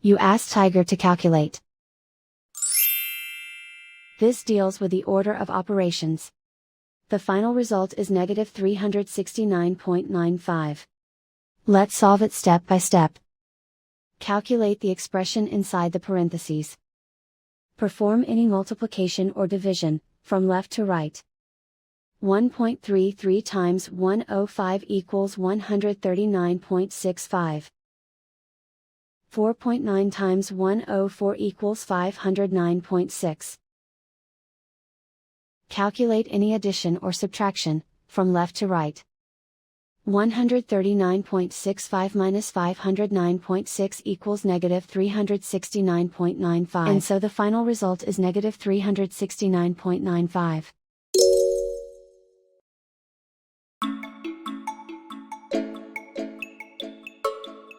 You ask Tiger to calculate. This deals with the order of operations. The final result is negative 369.95. Let's solve it step by step. Calculate the expression inside the parentheses. Perform any multiplication or division, from left to right. 1.33 times 105 equals 139.65. 4.9 times 104 equals 509.6. Calculate any addition or subtraction, from left to right. 139.65 minus 509.6 equals negative 369.95. And so the final result is negative 369.95.